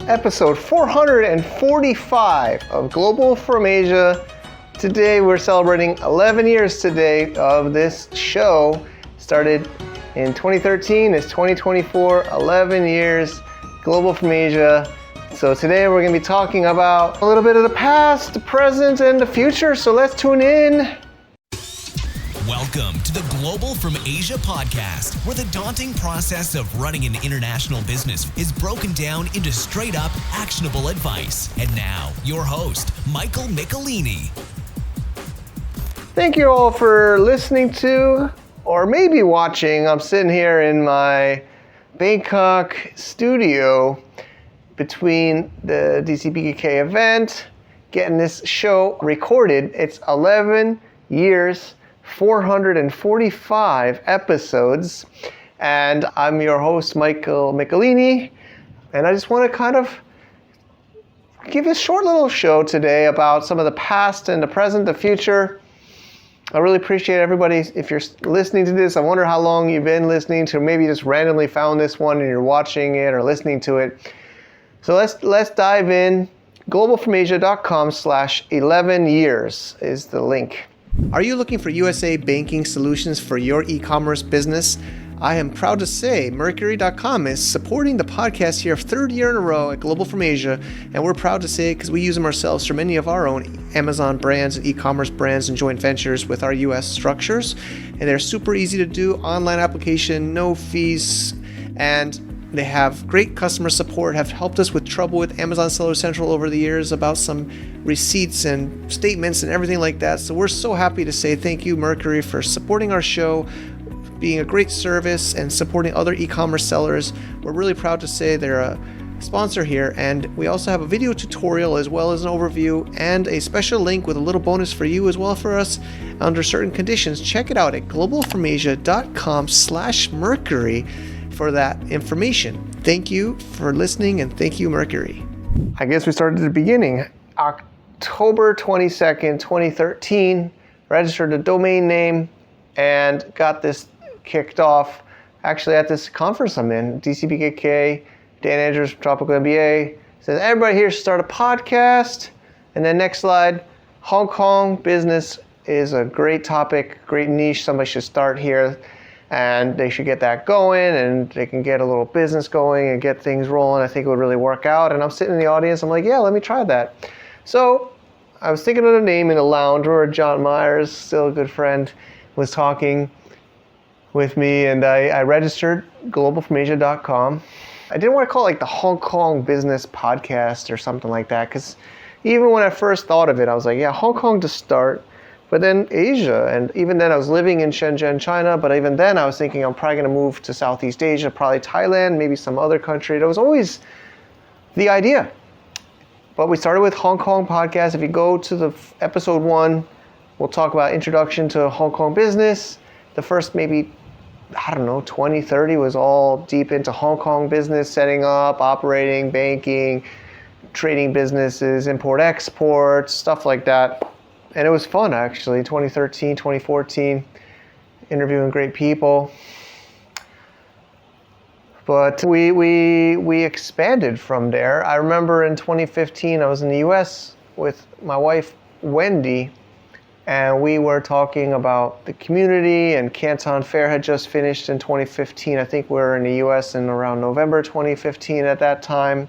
episode 445 of Global from Asia. Today we're celebrating 11 years today of this show. Started in 2013, it's 2024, 11 years, Global from Asia. So today we're going to be talking about a little bit of the past, the present, and the future. So let's tune in. Welcome to the Global from Asia podcast, where the daunting process of running an international business is broken down into straight up actionable advice. And now, your host, Michael Michelini. Thank you all for listening to, or maybe watching. I'm sitting here in my Bangkok studio between the DCBKK event, getting this show recorded. It's 11 years. 445 episodes, and I'm your host, Michael Michelini, and I just want to kind of give a short little show today about some of the past and the present, the future. I really appreciate everybody. If you're listening to this, I wonder how long you've been listening to, maybe you just randomly found this one and you're watching it or listening to it. So let's dive in. globalfromasia.com/11 years is the link. Are you looking for USA banking solutions for your e-commerce business? I am proud to say Mercury.com is supporting the podcast here, third year in a row at Global from Asia, and we're proud to say it because we use them ourselves for many of our own Amazon brands and e-commerce brands and joint ventures with our US structures, and they're super easy to do, online application, no fees, and they have great customer support, have helped us with trouble with Amazon Seller Central over the years about some receipts and statements and everything like that. So we're so happy to say thank you, Mercury, for supporting our show, being a great service, and supporting other e-commerce sellers. We're really proud to say they're a sponsor here, and we also have a video tutorial as well as an overview and a special link with a little bonus for you as well for us under certain conditions. Check it out at globalfromasia.com/Mercury for that information. Thank you for listening, and thank you, Mercury. I guess we started at the beginning. October 22nd, 2013, registered a domain name and got this kicked off actually at this conference I'm in, DCBKK. Dan Andrews from Tropical MBA says, everybody here should start a podcast. And then next slide, Hong Kong business is a great topic, great niche. Somebody should start here. And they should get that going, and they can get a little business going and get things rolling. I think it would really work out. And I'm sitting in the audience. I'm like, yeah, let me try that. So I was thinking of the name in the lounge where John Myers, still a good friend, was talking with me. And I registered globalfromasia.com. I didn't want to call it like the Hong Kong Business Podcast or something like that, because even when I first thought of it, I was like, yeah, Hong Kong to start. But then Asia, and even then I was living in Shenzhen, China, but even then I was thinking I'm probably going to move to Southeast Asia, probably Thailand, maybe some other country. That was always the idea. But we started with Hong Kong podcast. If you go to the episode 1, we'll talk about introduction to Hong Kong business. The first maybe, 20, 30 was all deep into Hong Kong business, setting up, operating, banking, trading businesses, import-export, stuff like that. And it was fun, actually, 2013, 2014, interviewing great people. But we expanded from there. I remember in 2015, I was in the US with my wife, Wendy, and we were talking about the community, and Canton Fair had just finished in 2015. I think we were in the US in around November 2015 at that time.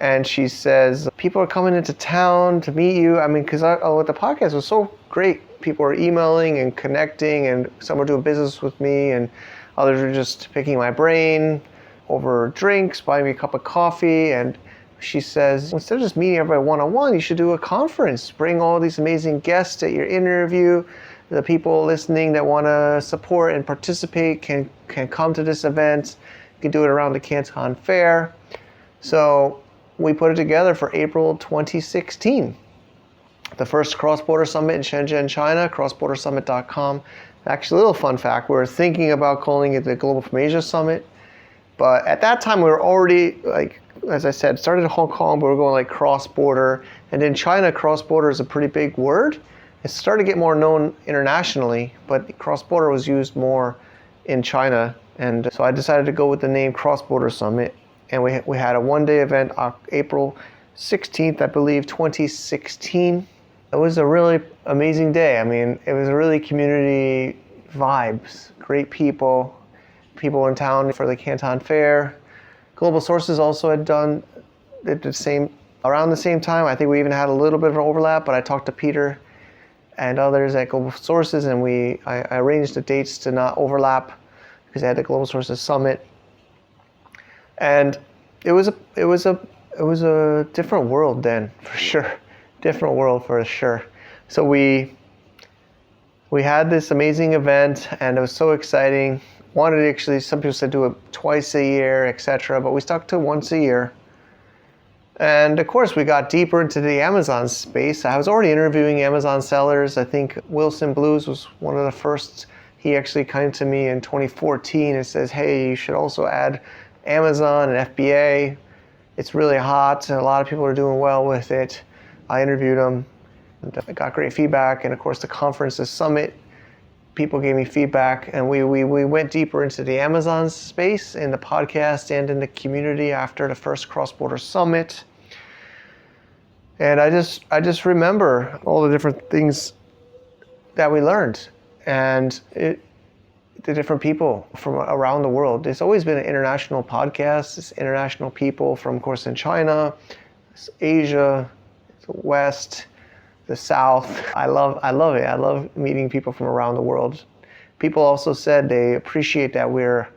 And she says, people are coming into town to meet you. I mean, because the podcast was so great. People were emailing and connecting, and some were doing business with me, and others were just picking my brain over drinks, buying me a cup of coffee. And she says, instead of just meeting everybody one-on-one, you should do a conference. Bring all these amazing guests at your interview. The people listening that want to support and participate can come to this event. You can do it around the Canton Fair. So we put it together for April 2016. The first cross-border summit in Shenzhen, China, crossbordersummit.com. Actually, a little fun fact, we were thinking about calling it the Global from Asia Summit, but at that time we were already, like, as I said, started in Hong Kong, but we were going like cross-border, and in China, cross-border is a pretty big word. It started to get more known internationally, but cross-border was used more in China, and so I decided to go with the name Cross-Border Summit. and we had a one-day event, April 16th, I believe, 2016. It was a really amazing day. I mean, it was really community vibes, great people in town for the Canton Fair. Global Sources also had done it around the same time. I think we even had a little bit of an overlap, but I talked to Peter and others at Global Sources, and I arranged the dates to not overlap because I had the Global Sources Summit. And it was a different world then, for sure. Different world for sure. So we had this amazing event, and it was so exciting. Wanted to actually, some people said do it twice a year, etc., but we stuck to once a year. And of course, we got deeper into the Amazon space. I was already interviewing Amazon sellers. I think Wilson Blues was one of the first. He actually came to me in 2014 and says, hey, you should also add Amazon and FBA. It's really hot, and a lot of people are doing well with it. I interviewed him, and I got great feedback. And of course, the conference, the summit, people gave me feedback, and we went deeper into the Amazon space in the podcast and in the community after the first cross-border summit. And I just remember all the different things that we learned, and the different people from around the world. It's always been an international podcast. It's international people from, of course, in China, Asia, the West, the South. I love it. I love meeting people from around the world. People also said they appreciate that we're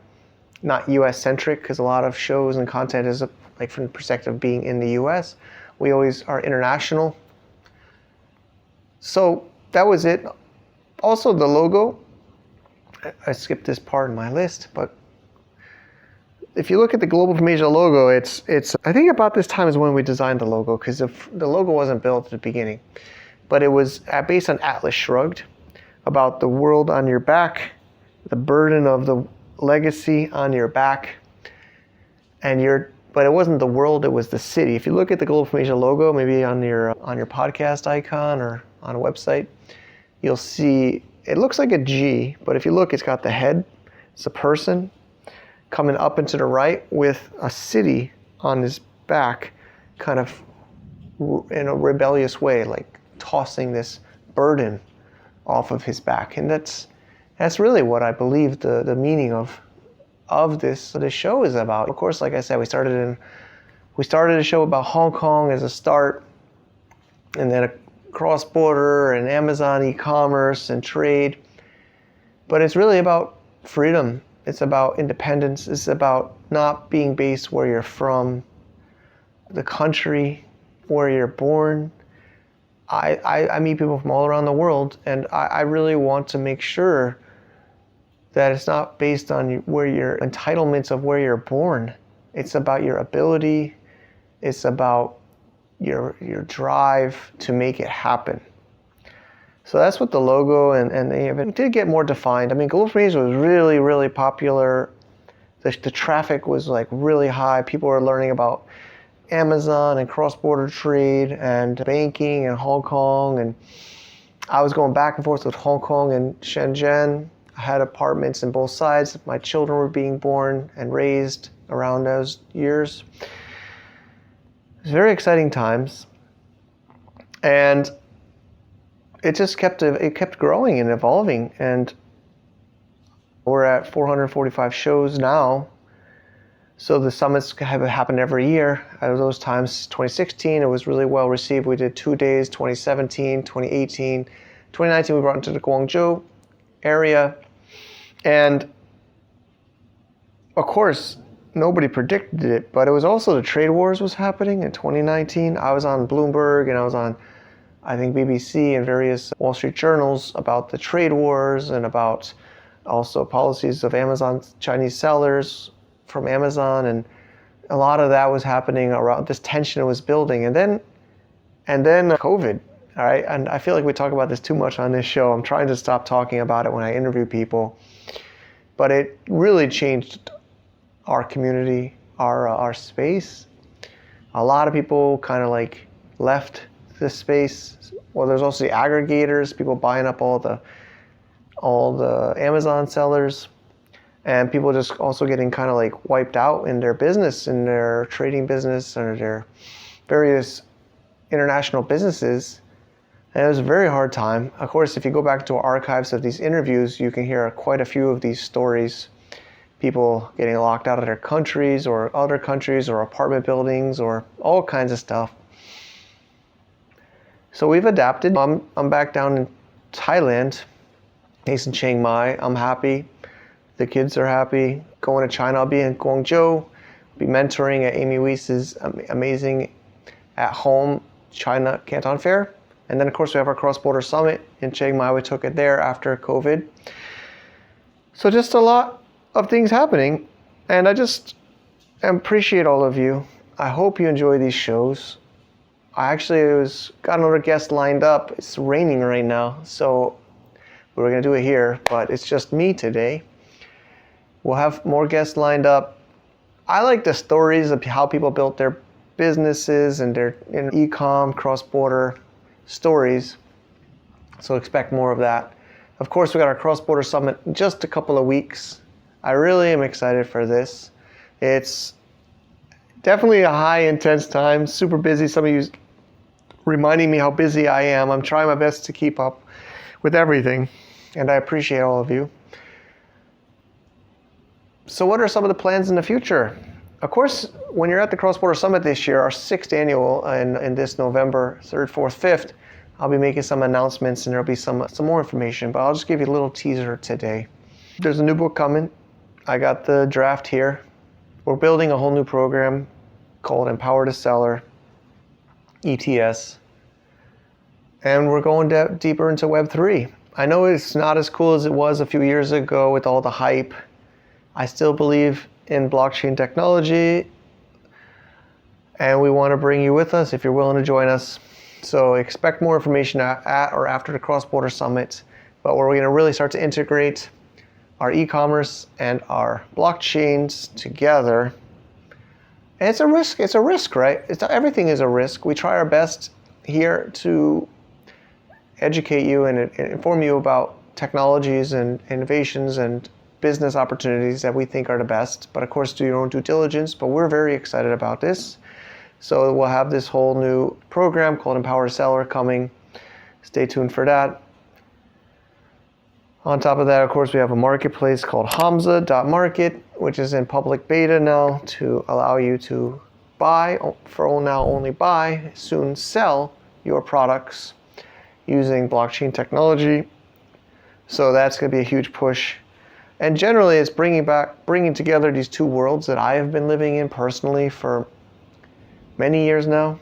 not US centric, because a lot of shows and content is like from the perspective of being in the US. We always are international. So that was it. Also the logo, I skipped this part in my list, but if you look at the Global from Asia logo, it's I think about this time is when we designed the logo, because the logo wasn't built at the beginning. But it was based on Atlas Shrugged, about the world on your back, the burden of the legacy on your back, but it wasn't the world, it was the city. If you look at the Global from Asia logo, maybe on your podcast icon or on a website, you'll see it looks like a G, but if you look, it's got the head, it's a person coming up and to the right with a city on his back, kind of in a rebellious way, like tossing this burden off of his back. And that's really what I believe the meaning of this show is about. Of course, like I said, we started a show about Hong Kong as a start, and then a cross-border and Amazon e-commerce and trade. But it's really about freedom. It's about independence. It's about not being based where you're from, the country, where you're born. I meet people from all around the world, and I really want to make sure that it's not based on where your entitlements of where you're born. It's about your ability. It's about your drive to make it happen. So that's what the logo and the event did get more defined. I mean, Global from Asia was really, really popular. The traffic was like really high. People were learning about Amazon and cross-border trade and banking in Hong Kong, and I was going back and forth with Hong Kong and Shenzhen. I had apartments in both sides. My children were being born and raised around those years. It was very exciting times, and it just kept growing and evolving, and we're at 445 shows now. So the summits have happened every year. At those times, 2016, it was really well received. We did 2 days, 2017, 2018. 2019, we brought into the Guangzhou area. And of course, nobody predicted it, but it was also the trade wars was happening in 2019. I was on Bloomberg, and I was on, I think, BBC and various Wall Street journals about the trade wars and about also policies of Amazon Chinese sellers from Amazon, and a lot of that was happening around this tension was building, and then COVID. All right, and I feel like we talk about this too much on this show. I'm trying to stop talking about it when I interview people, but it really changed our community, our space. A lot of people kind of like left this space. Well, there's also the aggregators, people buying up all the Amazon sellers. and people just also getting kind of like wiped out in their business, in their trading business or their various international businesses. And it was a very hard time. Of course, if you go back to archives of these interviews, you can hear quite a few of these stories. People getting locked out of their countries or other countries or apartment buildings or all kinds of stuff. So we've adapted. I'm back down in Thailand, based in Chiang Mai. I'm happy. The kids are happy. Going to China, I'll be in Guangzhou. Be mentoring at Amy Weiss's amazing at home China Canton Fair. And then, of course, we have our cross-border summit in Chiang Mai. We took it there after COVID. So just a lot of things happening. And I just appreciate all of you. I hope you enjoy these shows. I actually got another guest lined up. It's raining right now, so we were going to do it here, but it's just me today. We'll have more guests lined up. I like the stories of how people built their businesses and their e-com, cross-border stories, so expect more of that. Of course, we got our cross-border summit in just a couple of weeks. I really am excited for this. It's definitely a high intense time, super busy. Some of you reminding me how busy I am. I'm trying my best to keep up with everything, and I appreciate all of you. So what are some of the plans in the future? Of course, when you're at the Cross-Border Summit this year, our 6th annual in this November, 3rd, 4th, 5th, I'll be making some announcements and there'll be some more information, but I'll just give you a little teaser today. There's a new book coming. I got the draft here. We're building a whole new program called Empower the Seller, ETS, and we're going deeper into Web3. I know it's not as cool as it was a few years ago with all the hype. I still believe in blockchain technology, and we want to bring you with us if you're willing to join us. So expect more information at or after the Cross-Border Summit, but we're going to really start to integrate our e-commerce and our blockchains together. And it's a risk, right? Everything is a risk. We try our best here to educate you and inform you about technologies and innovations and business opportunities that we think are the best, but of course do your own due diligence. But we're very excited about this. So we'll have this whole new program called Empower the Seller coming. Stay tuned for that. On top of that, of course, we have a marketplace called Hamza.market, which is in public beta now to allow you to buy, for now only buy, soon sell your products using blockchain technology. So that's going to be a huge push. And generally, it's bringing together these two worlds that I have been living in personally for many years now.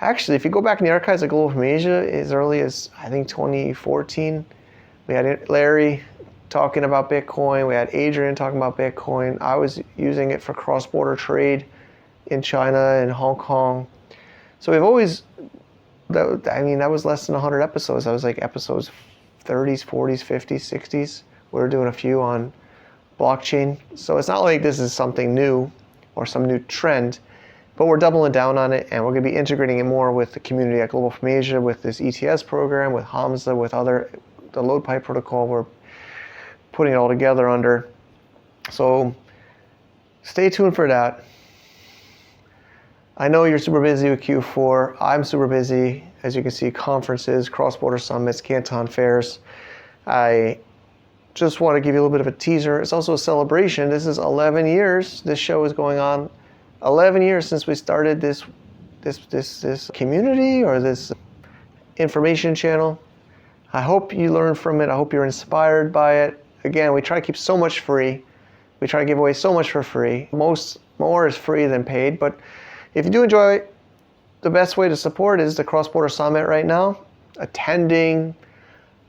Actually, if you go back in the archives of Global from Asia, as early as, I think, 2014, we had Larry talking about Bitcoin. We had Adrian talking about Bitcoin. I was using it for cross-border trade in China and Hong Kong. So we've always, that was less than 100 episodes. That was like episodes 30s, 40s, 50s, 60s. We were doing a few on blockchain. So it's not like this is something new or some new trend, but we're doubling down on it, and we're going to be integrating it more with the community at Global from Asia, with this ETS program, with Hamza, with the load pipe protocol we're putting it all together under. So stay tuned for that. I know you're super busy with Q4. I'm super busy. As you can see, conferences, cross-border summits, Canton fairs. I just want to give you a little bit of a teaser. It's also a celebration. This is 11 years. This show is going on 11 years since we started this community or this information channel. I hope you learn from it. I hope you're inspired by it. Again, we try to keep so much free. We try to give away so much for free. More is free than paid, but if you do enjoy it, the best way to support is the Cross-Border Summit right now. Attending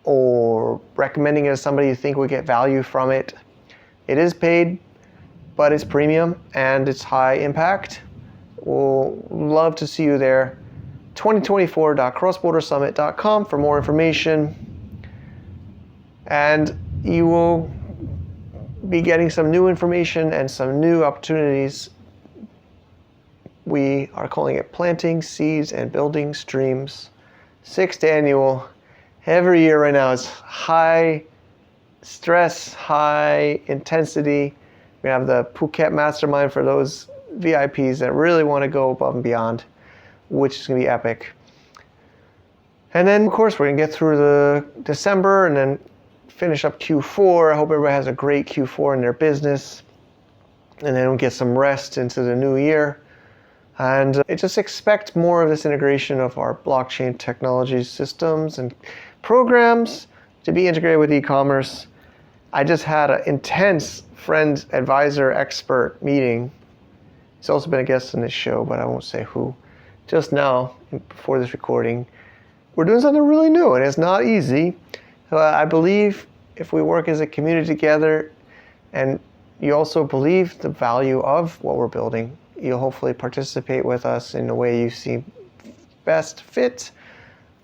or recommending it to somebody you think would get value from it. It is paid, but it's premium and it's high impact. We'll love to see you there. 2024.crossbordersummit.com for more information. And you will be getting some new information and some new opportunities. We are calling it Planting Seeds and Building Streams. 6th annual. Every year right now is high stress, high intensity. We have the Phuket Mastermind for those VIPs that really want to go above and beyond, which is going to be epic. And then, of course, we're going to get through the December and then finish up Q4. I hope everybody has a great Q4 in their business. And then we'll get some rest into the new year. And just expect more of this integration of our blockchain technology systems and programs to be integrated with e-commerce. I just had an intense friend, advisor, expert meeting. He's also been a guest on this show, but I won't say who. Just now, before this recording, we're doing something really new, and it's not easy. I believe if we work as a community together, and you also believe the value of what we're building, you'll hopefully participate with us in the way you see best fit,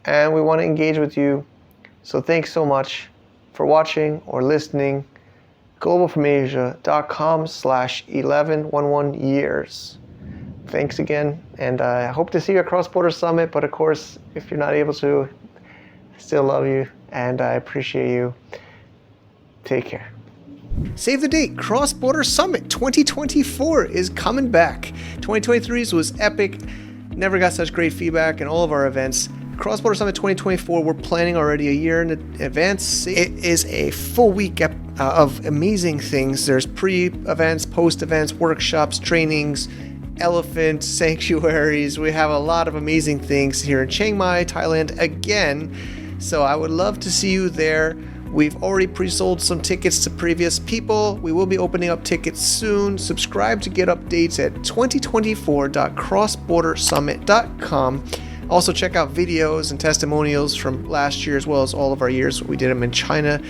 and we want to engage with you. So thanks so much for watching or listening. globalfromasia.com/1111years. Thanks again, and I hope to see you at Cross Border Summit, but of course, if you're not able to, I still love you, and I appreciate you. Take care. Save the date. Cross Border Summit 2024 is coming back. 2023's was epic. Never got such great feedback in all of our events. Cross Border Summit 2024, we're planning already a year in advance. It is a full week of amazing things. There's pre-events, post-events, workshops, trainings, elephant sanctuaries. We have a lot of amazing things here in Chiang Mai, Thailand again. So I would love to see you there. We've already pre-sold some tickets to previous people. We will be opening up tickets soon. Subscribe to get updates at 2024.crossbordersummit.com. Also check out videos and testimonials from last year as well as all of our years. We did them in China,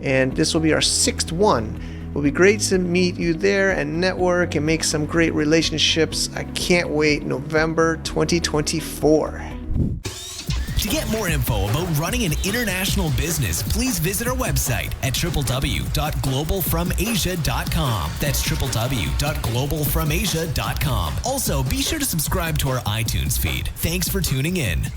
and this will be our 6th one. It will be great to meet you there and network and make some great relationships. I can't wait. November 2024. To get more info about running an international business, please visit our website at www.globalfromasia.com. That's www.globalfromasia.com. Also, be sure to subscribe to our iTunes feed. Thanks for tuning in.